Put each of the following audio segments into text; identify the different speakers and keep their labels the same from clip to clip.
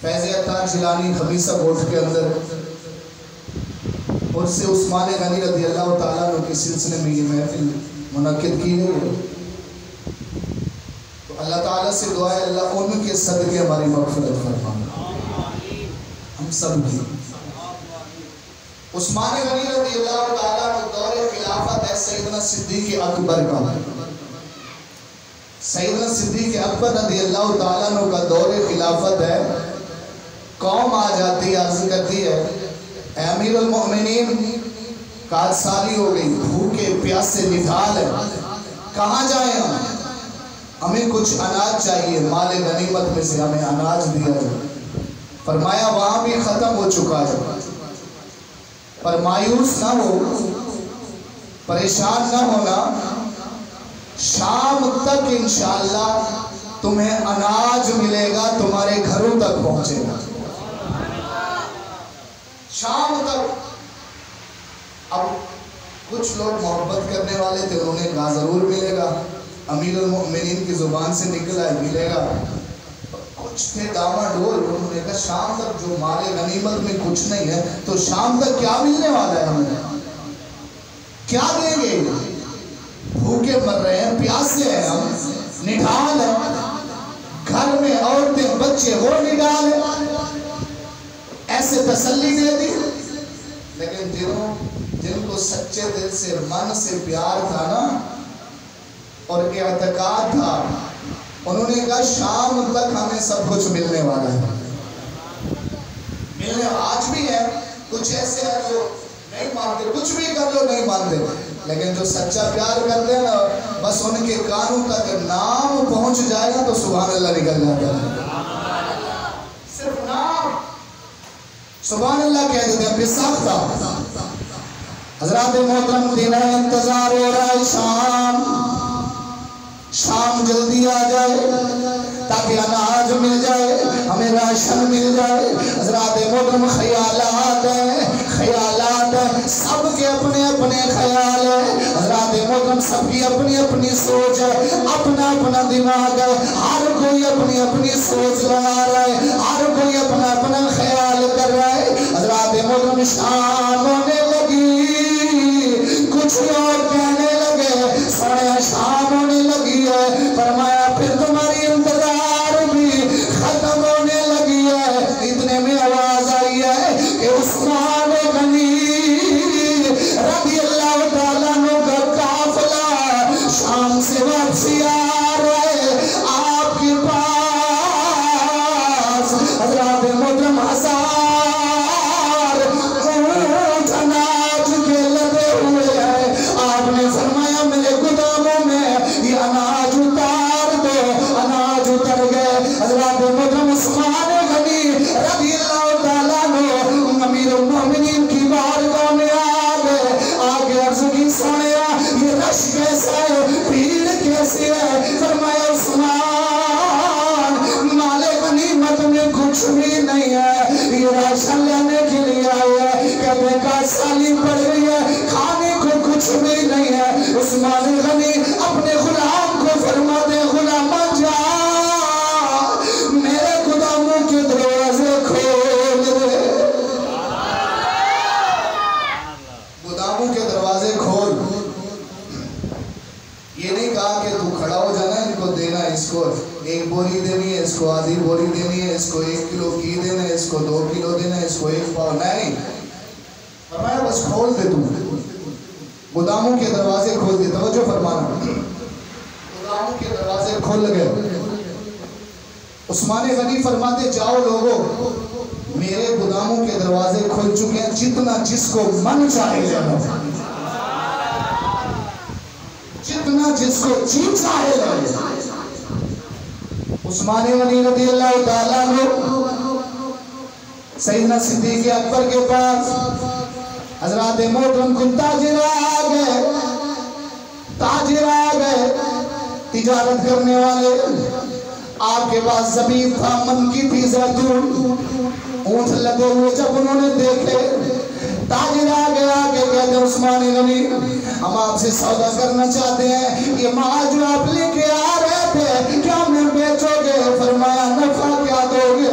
Speaker 1: فیض عطار جیلانی خمیسہ کوٹ کے اندر اور سے عثمان غنی رضی اللہ تعالیٰ عنہ کے سلسلے میں یہ محفل منعقد کی گئی. تو اللہ تعالیٰ سے دعا ہے اللہ ان کے صدقے ہماری مغفرت فرمائے ہم سب کی. عثمان غنی رضی اللہ تعالیٰ عنہ دور خلافت ہے سیدنا صدیق اکبر کا. سیدنا صدیق اکبر رضی اللہ تعالیٰ عنہ کا دور خلافت ہے. قوم آ جاتی ہے عرض کرتی ہے اے امیر المؤمنین کاج سالی ہو گئی, بھوکے پیاسے نڈھال ہے, کہاں جائیں ہمیں کچھ اناج چاہیے, مال غنیمت میں سے ہمیں اناج دیا جائے. فرمایا وہاں بھی ختم ہو چکا ہے, پر مایوس نہ ہو, پریشان نہ ہونا, شام تک انشاءاللہ تمہیں اناج ملے گا, تمہارے گھروں تک پہنچے گا شام تک. اب کچھ لوگ محبت کرنے والے تھے, انہوں نے کہا ضرور ملے گا, امیر المؤمنین کی زبان سے نکلا ہے ملے گا. کچھ تھے داما ڈول, انہوں نے کہا شام تک جو مال غنیمت میں کچھ نہیں ہے تو شام تک کیا ملنے والا ہے, ہمیں کیا دیں گے, بھوکے مر رہے ہیں, پیاسے ہیں ہم, نڈھال ہیں, گھر میں عورتیں بچے وہ نڈھال ہیں. ایسے تسلی دے دی. لیکن جن کو سچے دل سے من سے پیار تھا نا اور اعتقاد تھا, انہوں نے کہا شام تک ہمیں سب کچھ ملنے والا ہے. ملنے آج بھی ہے, کچھ ایسے ہیں جو نہیں مانتے, کچھ بھی کر لو نہیں مانتے, لیکن جو سچا پیار کرتے ہیں نا بس ان کے کانوں تک نام پہنچ جائے گا تو سبحان اللہ نکل جاتا ہے. صرف نام سبحان اللہ کہہ دیتے ہیں بساختہ. حضرات محترم دن ہے, انتظار ہو رہا ہے شام جلدی آ جائے تاکہ اناج مل جائے, ہمیں راشن مل جائے. حضرات محترم خیالات ہیں, سب کے اپنے اپنے خیال ہیں. حضرات محترم سب کی اپنی اپنی سوچ ہے, اپنا اپنا دماغ ہے, ہر کوئی اپنی اپنی سوچ لگا رہا ہے, ہر کوئی اپنا اپنا خیال کر رہا ہے. حضرات محترم شام ہونے لگی, کچھ لوگ کہنے لگے سونے شام ہونے لگی ہے. فرمایا پھر تمہاری انتظار بھی ختم ہونے لگی ہے. اتنے میں آواز آئی ہے کہ عثمان غنی رضی اللہ تعالیٰ عنہ کا قافلہ شام سے واپسی آ رہا ہے آپ کے پاس. حضرات محترم ہزار اونٹ اناج کے لدے ہوئے ہیں. آپ نے فرمایا میرے گداموں میں یہ اناج اتار دو, اناج اتر گئے. حضرات محترم عثمان غنی رضی اللہ تعالیٰ عنہ امیر المؤمنین کی بارگاہ میں آگے عرض کی سنیا یہ رش کیسا ہے, بھیڑ کیسی ہے. فرمایا عثمان مال غنیمت میں کچھ بھی نہیں ہے, یہ راشن لینے کے لیے آئے ہیں. کہتے کا سالی پڑ گئی ہے, کھانے کو کچھ بھی نہیں ہے. عثمان غنی اپنے غلام کو فرما دے غلام جا میرے غلاموں کے دروازے کھول دے, غلاموں کے دروازے کھول. یہ نہیں کہا کہ تو کھڑا ہو جانا, ان کو دینا, اس کو 1 بوری دینی ہے, اس کو آدھی بوری دینی ہے, اس کو 1 کلو گھی دینا ہے, اس کو 2 کلو دینا ہے, اس کو 1 پاؤ نہیں. فرمایا بس کھول دے, تو غلاموں کے دروازے کھول دے. توجہ فرمانا, غلاموں کے دروازے کھل گئے. عثمان غنی فرماتے جاؤ لوگوں, میرے غلاموں کے دروازے کھل چکے ہیں, جتنا جس کو من چاہے جانا, جتنا جس کو جی چاہے جانا. عثمان غنی رضی اللہ تعالیٰ عنہ سیدنا صدیق اکبر کے پاس حضرات محترم کن تاجر آ گئے, تجارت کرنے والے. آپ کے پاس زبیب تھا, من کی تھی زیتون, اونٹ لگے ہوئے. جب انہوں نے دیکھے تاجر آگے کہتے ہیں عثمان غنی ہم آپ سے سودا کرنا چاہتے ہیں, یہ مال جو آپ لے کے آ رہے تھے کیا میں بیچو گے؟ فرمایا نفع کیا دو گے؟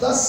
Speaker 1: 10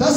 Speaker 1: 10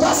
Speaker 1: 10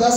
Speaker 1: 10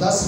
Speaker 1: 10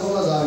Speaker 1: 2000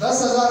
Speaker 1: 10,000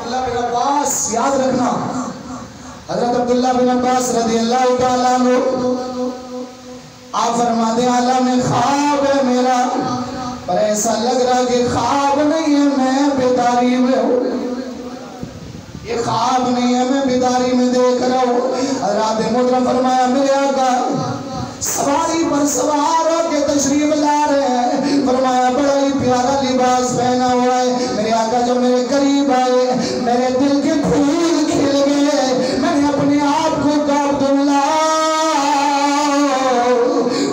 Speaker 1: عبداللہ بن عباس یاد رکھنا، حضرت عبداللہ بن عباس رضی اللہ تعالیٰ عنہ آپ فرماتے ہیں عالم خواب ہے میرا، پر ایسا لگ رہا کہ خواب نہیں ہے، میں بیداری میں ہوں، یہ خواب نہیں ہے، میں بیداری میں دیکھ رہا ہوں۔ حضرات محترم فرمایا میرے آقا سواری پر سوار ہو کے تشریف لا رہے ہیں، فرمایا بڑا ہی پیارا لباس پہنا ہوا ہے۔ میرے آقا جب میرے قریب آئے میرے دل کے پھول کھل گئے، میں نے اپنے آپ کو کہا عبداللہ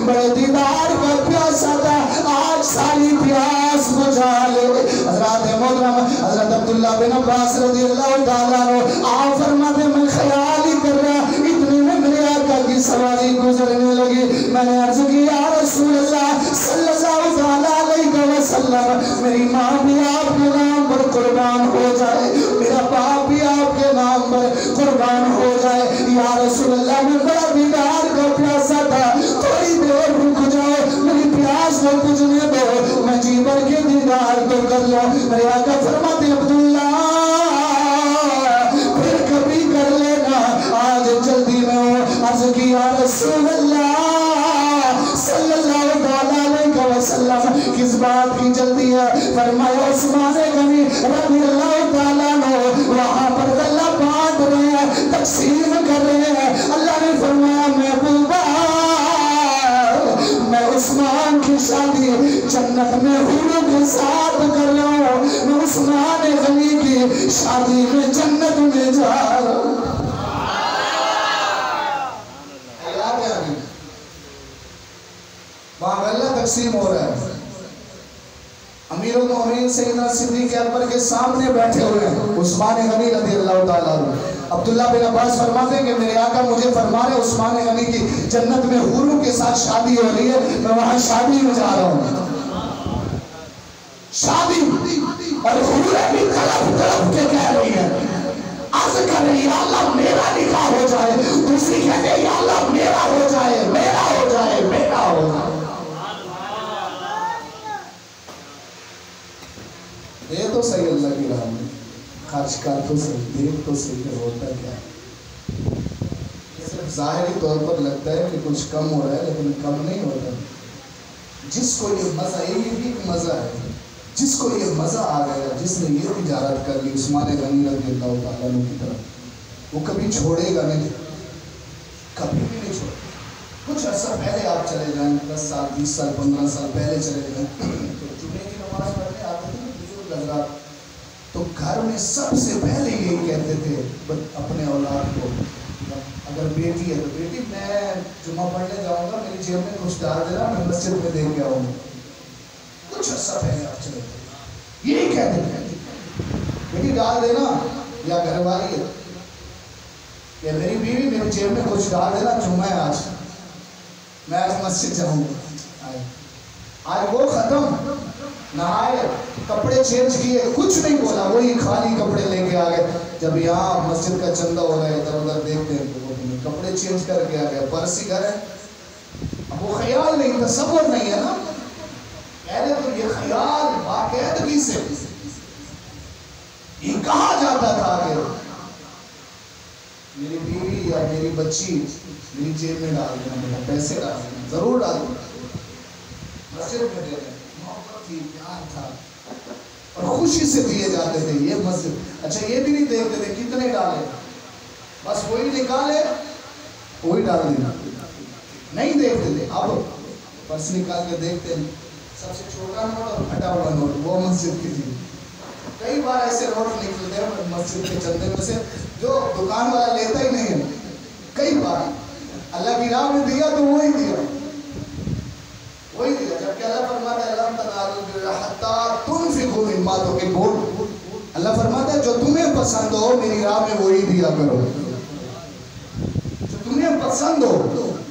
Speaker 1: بڑے دیدار کا پیاسا تھا، آج ساری پیاس بجھا لے۔ حضرات محترم حضرت عبداللہ بن عباس رضی اللہ تعالیٰ عنہ آپ فرماتے ہیں میں خیال ہی کر رہا، اتنے میں میرے آقا کی سواری گزرنے لگی، میں نے عرض کی یا رسول اللہ صلی اللہ علیہ وسلم میری ماں بھی آپ کے نام پر قربان ہو جائے، میرا باپ بھی آپ کے نام پر قربان ہو جائے، یا رسول اللہ میں بڑا دیدار کا پیاسا تھا، تھوڑی دیر رک جاؤ میری پیاس کو بجھنے دو، میں جی بھر کے دیدار تو کر لوں۔ میرے آقا فرماتے عبداللہ پھر کبھی کر لینا، آج جلدی میں ہوں۔ عرض کی یا رسول اللہ صلی اللہ علیہ وسلم کس بات کی جلدی ہے؟ فرمایا عثمان غنی رضی اللہ تعالیٰ عنہ وہاں پر غلہ بانٹ رہے ہیں، تقسیم کر رہے ہیں۔ اللہ نے فرمایا محبوبہ میں عثمان کی شادی جنت میں حوروں کے ساتھ کر رہا ہوں، میں عثمان غنی کی شادی میں جنت میں جا رہا ہوں۔ وہاں غلہ تقسیم ہو رہا ہے، امیر المومنین سیدنا صدیق اکبر کے سامنے بیٹھے ہوئے ہیں عثمان غنی رضی اللہ تعالیٰ عنہ۔ عبداللہ بن عباس فرماتے ہیں کہ میرے آقا مجھے فرما رہے عثمان غنی کی جنت میں حوروں کے ساتھ شادی ہو رہی ہے، میں وہاں شادی میں جا رہا ہوں۔ شادی اور حوریں بھی تڑپ تڑپ کے کہہ رہی ہیں، عرض کر رہی یا اللہ میرا نکاح ہو جائے، دوسری کہتے ہیں یا اللہ میرا ہو جائے، میرا ہو جائے، میرا ہو جائے۔ دے تو صحیح اللہ کی راہ میں، خرچ کر تو صحیح، دیکھ تو صحیح کہ ہوتا کیا ہے۔ صرف ظاہری طور پر لگتا ہے کہ کچھ کم ہو رہا ہے لیکن کم نہیں ہوتا۔ جس کو یہ مزہ، یہ بھی مزہ ہے، جس کو یہ مزہ آ گیا، جس نے یہ تجارت کر لی عثمان غنی رضی اللہ تعالیٰ عنہ کی طرف، وہ کبھی چھوڑے گا نہیں، کبھی بھی نہیں چھوڑے۔ کچھ عرصہ پہلے آپ چلے جائیں، 10 سال 20 سال 15 سال پہلے چلے جائیں تو جمعے کی نماز پڑھنے آتے تھے بزرگ حضرات، تو گھر میں سب سے پہلے یہی کہتے تھے اپنے اولاد کو، اگر بیٹی ہے تو بیٹی میں جمعہ پڑھنے جاؤں گا، میری جیب میں کچھ ڈال دینا، میں مسجد میں دے کے آؤں گا۔ کچھ عرصہ پہلے آپ چلے تھے یہی کہتے تھے، بیٹی ڈال دینا، یا گھر والی ہے یا میری بیوی میری جیب میں کچھ ڈال دینا، جمعہ ہے آج، میں آج مسجد جاؤں گا۔ آج وہ ختم، نہائے، کپڑے چینج کیے، کچھ نہیں بولا، وہی خالی کپڑے لے کے آ گئے۔ جب یہاں مسجد کا چندہ ہو رہا ہے ادھر ادھر دیکھتے ہیں تو وہ کپڑے چینج کر کے آ گئے، پرسی گھر ہے۔ اب وہ خیال نہیں، تصور نہیں ہے نا، پہلے تو یہ خیال باقاعدگی سے یہ کہا جاتا تھا کہ میری بیوی یا میری بچی میری جیب میں ڈال دینا، پیسے ڈال دینا، ضرور ڈال دینا، مسجد میں دے دینا۔ محبت تھی، پیار تھا، اور خوشی سے دیے جاتے تھے۔ یہ مسجد، اچھا یہ بھی نہیں دیکھتے تھے کتنے ڈالے، بس وہی نکالے وہی ڈال دینا، نہیں دیکھتے تھے۔ اب پرس نکال کے دیکھتے ہیں، سب سے چھوٹا نوٹ اور پھٹا ہوا نوٹ، وہ مسجد کی تھی۔ کئی بار ایسے نوٹ نکلتے ہیں مسجد کے چندے میں سے جو دکان والا لیتا ہی نہیں ہے، کئی بار اللہ کی راہ میں دیا تو وہی دیا، وہی دیا، جبکہ اللہ فرماتا ہے لن تنالوا البر حتی تنفقوا مما تحبون۔ اللہ فرماتا ہے جو تمہیں پسند ہو میری راہ میں وہی دیا کرو، جو تمہیں پسند ہو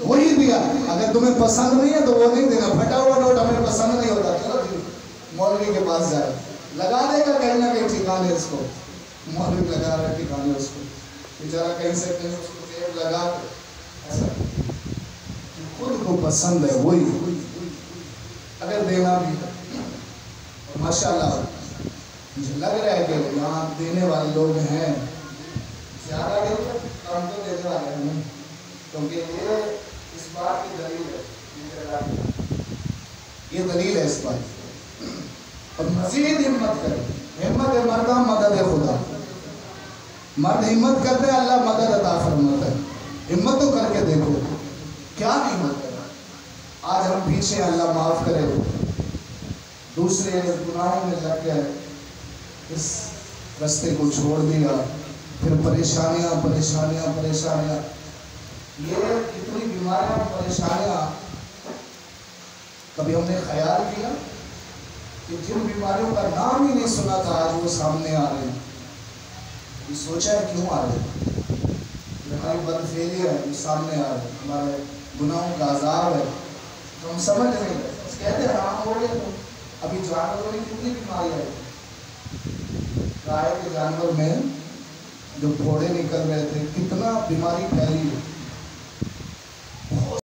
Speaker 1: وہی دیا۔ اگر تمہیں پسند نہیں ہے تو وہ نہیں دینا۔ پھٹا ہوا نوٹ ہمیں پسند نہیں ہوتا، چلو جی مولوی کے پاس جائے، لگا دے گا کہیں نہ کہیں ٹھکانے اس کو، مولوی لگا رہا ہے ٹھکانے اس کو، بیچارہ کہیں سے کہیں اس کو جیب لگا، ایسا خود کو پسند ہے وہی اگر دینا بھی ہے۔ ماشاءاللہ مجھے لگ رہا ہے کہ یہاں دینے والے لوگ ہیں زیادہ نہیں تو کم تو دینے والے ہیں، کیونکہ یہ اس بات کی دلیل ہے، یہ دلیل ہے اس بات کی۔ اور مزید ہمت کرے، ہمت مردہ مدد خدا، مرد ہمت کرتے ہیں اللہ مدد عطا فرماتا ہے۔ ہمت تو کر کے دیکھو، کیا نہیں ہمت کرا، آج ہم پیچھے اللہ معاف کرے دوسرے گناہوں میں لگ گئے، اس رستے کو چھوڑ دیا، پھر پریشانیاں پریشانیاں پریشانیاں، یہ کتنی بیماریاں پریشانیاں، کبھی ہم نے خیال کیا کہ جن بیماریوں کا نام ہی نہیں سنا تھا آج وہ سامنے آ رہے ہیں، یہ سوچا ہے کیوں آ رہے ہیں؟ ہماری بدفعلی ہے جو سامنے آ رہے ہیں، ہمارے گناہوں کا عذاب ہے تو ہم سمجھ نہیں رہے، بس کہتے ہیں ہاں ہو گئے تو ابھی جانوروں میں کتنی بیماری آئی، گائے کے جانور میں جو پھوڑے نکل رہے تھے، کتنا بیماری پھیلی ہے۔